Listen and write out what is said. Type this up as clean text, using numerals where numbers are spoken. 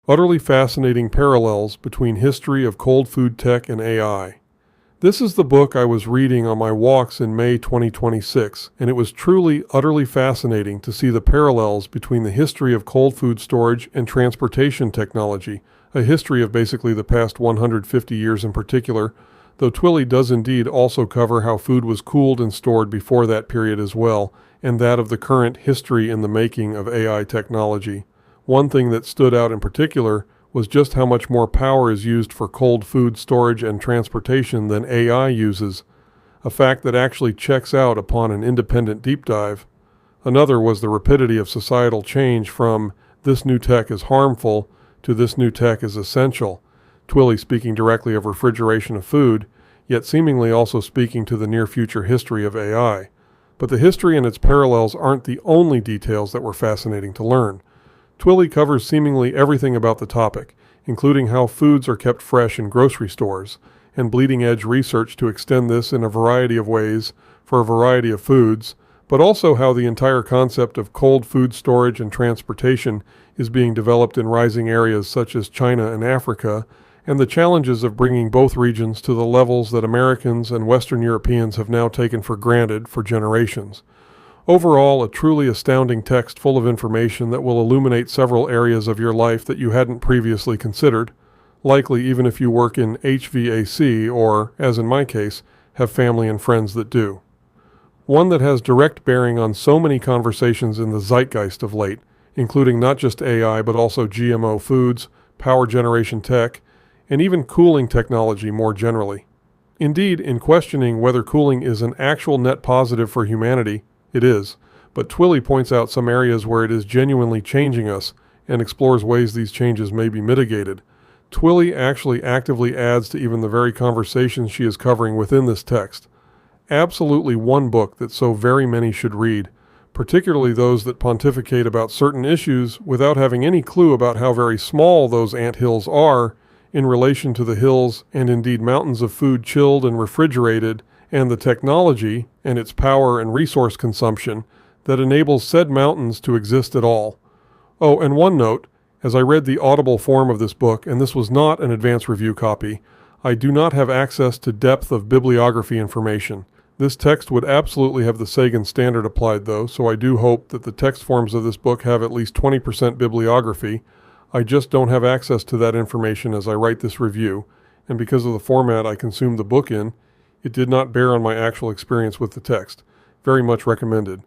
Utterly fascinating parallels between history of cold food tech and AI. This is the book I was reading on my walks in May 2026, and it was truly utterly fascinating to see the parallels between the history of cold food storage and transportation technology, a history of basically the past 150 years in particular, though Twilley does indeed also cover how food was cooled and stored before that period as well, and that of the current history in the making of AI technology. One thing that stood out in particular was just how much more power is used for cold food storage and transportation than AI uses, a fact that actually checks out upon an independent deep dive. Another was the rapidity of societal change from "this new tech is harmful" to "this new tech is essential," Twilley speaking directly of refrigeration of food, yet seemingly also speaking to the near future history of AI. But the history and its parallels aren't the only details that were fascinating to learn. Twilley covers seemingly everything about the topic, including how foods are kept fresh in grocery stores, and bleeding-edge research to extend this in a variety of ways for a variety of foods, but also how the entire concept of cold food storage and transportation is being developed in rising areas such as China and Africa, and the challenges of bringing both regions to the levels that Americans and Western Europeans have now taken for granted for generations. Overall, a truly astounding text full of information that will illuminate several areas of your life that you hadn't previously considered, likely even if you work in HVAC or, as in my case, have family and friends that do. One that has direct bearing on so many conversations in the zeitgeist of late, including not just AI but also GMO foods, power generation tech, and even cooling technology more generally. Indeed, in questioning whether cooling is an actual net positive for humanity, it is, but Twilley points out some areas where it is genuinely changing us and explores ways these changes may be mitigated. Twilley actually actively adds to even the very conversations she is covering within this text. Absolutely one book that so very many should read, particularly those that pontificate about certain issues without having any clue about how very small those anthills are in relation to the hills and indeed mountains of food chilled and refrigerated, and the technology and its power and resource consumption that enables said mountains to exist at all. Oh, and one note, as I read the Audible form of this book, and this was not an advance review copy, I do not have access to depth of bibliography information. This text would absolutely have the Sagan standard applied though, so I do hope that the text forms of this book have at least 20% bibliography. I just don't have access to that information as I write this review, and because of the format I consumed the book in, it did not bear on my actual experience with the text. Very much recommended.